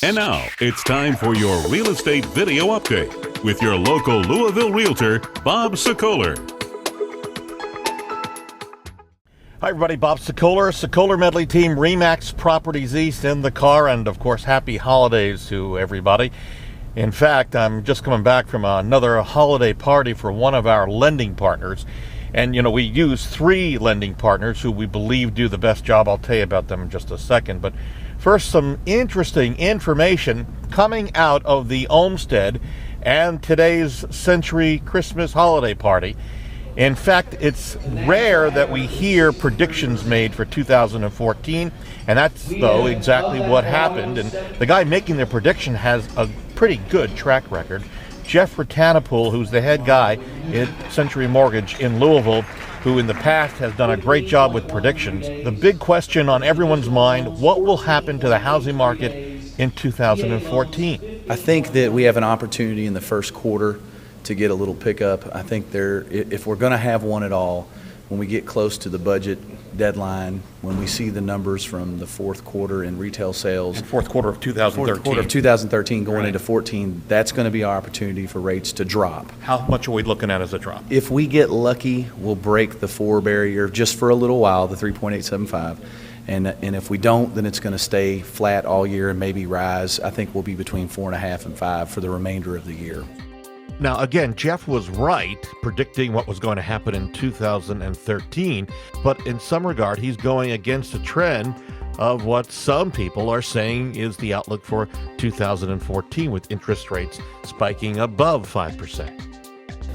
And now, it's time for your real estate video update with your local Louisville realtor, Bob Sokoler. Hi everybody, Bob Sokoler, Sokoler Medley Team, RE/MAX Properties East in the car, and of course happy holidays to everybody. In fact, I'm just coming back from another holiday party for one of our lending partners. And we use 3 lending partners who we believe do the best job. I'll tell you about them in just a second. But first, some interesting information coming out of the Olmsted and today's Century Christmas holiday party. In fact, it's rare that we hear predictions made for 2014, and that's, though, exactly what happened. And the guy making the prediction has a pretty good track record. Jeff Ratanapool, who's the head guy at Century Mortgage in Louisville, who in the past has done a great job with predictions. The big question on everyone's mind, what will happen to the housing market in 2014? I think that we have an opportunity in the first quarter to get a little pickup. I think if we're going to have one at all, when we get close to the budget deadline, when we see the numbers from the fourth quarter in retail sales. And fourth quarter of 2013. Fourth quarter of 2013 going right into 14, that's going to be our opportunity for rates to drop. How much are we looking at as a drop? If we get lucky, we'll break the 4 barrier just for a little while, the 3.875. And if we don't, then it's going to stay flat all year and maybe rise. I think we'll be between 4.5 and 5 for the remainder of the year. Now, again, Jeff was right predicting what was going to happen in 2013, but in some regard, he's going against a trend of what some people are saying is the outlook for 2014, with interest rates spiking above 5%.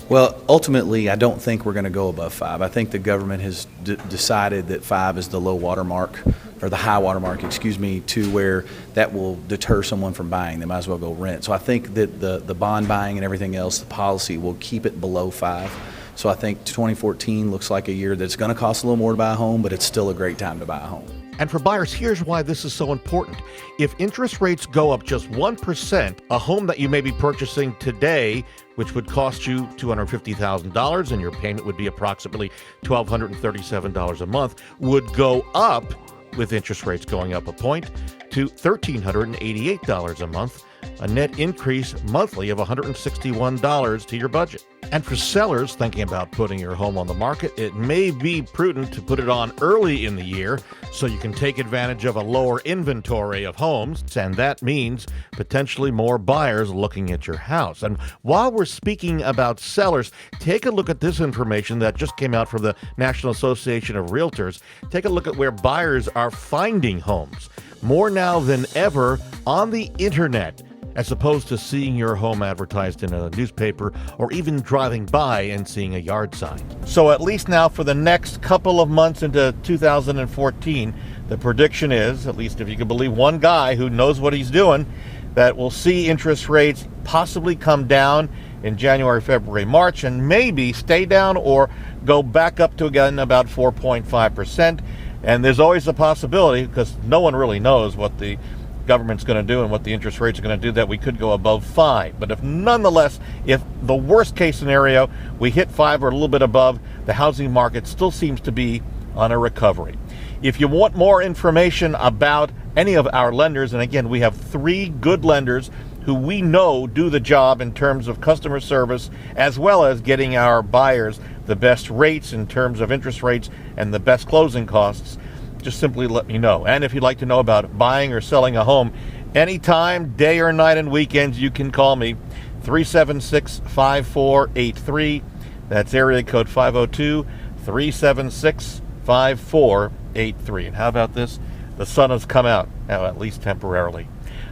Well, ultimately, I don't think we're going to go above 5. I think the government has decided that 5 is the low water mark, or the high water mark, to where that will deter someone from buying. They might as well go rent. So I think that the bond buying and everything else, the policy will keep it below 5. So I think 2014 looks like a year that's going to cost a little more to buy a home, but it's still a great time to buy a home. And for buyers, here's why this is so important. If interest rates go up just 1%, a home that you may be purchasing today, which would cost you $250,000 and your payment would be approximately $1,237 a month, would go up, with interest rates going up a point, to $1,388 a month, a net increase monthly of $161 to your budget. And for sellers thinking about putting your home on the market, it may be prudent to put it on early in the year so you can take advantage of a lower inventory of homes, and that means potentially more buyers looking at your house. And while we're speaking about sellers, take a look at this information that just came out from the National Association of Realtors. Take a look at where buyers are finding homes, more now than ever on the internet, as opposed to seeing your home advertised in a newspaper or even driving by and seeing a yard sign. So at least now for the next couple of months into 2014, the prediction is, at least if you can believe one guy who knows what he's doing, that we'll see interest rates possibly come down in January, February, March, and maybe stay down or go back up to again about 4.5%. And there's always a possibility, because no one really knows what the government's going to do and what the interest rates are going to do, that we could go above 5. But if the worst case scenario, we hit 5 or a little bit above, the housing market still seems to be on a recovery. If you want more information about any of our lenders, and again, we have 3 good lenders who we know do the job in terms of customer service, as well as getting our buyers the best rates in terms of interest rates and the best closing costs, just simply let me know. And if you'd like to know about buying or selling a home anytime, day or night and weekends, you can call me, 376-5483. That's area code 502-376-5483. And how about this? The sun has come out, now at least temporarily.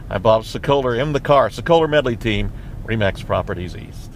I'm Bob Sokoler in the car, Sokoler Medley Team, RE/MAX Properties East.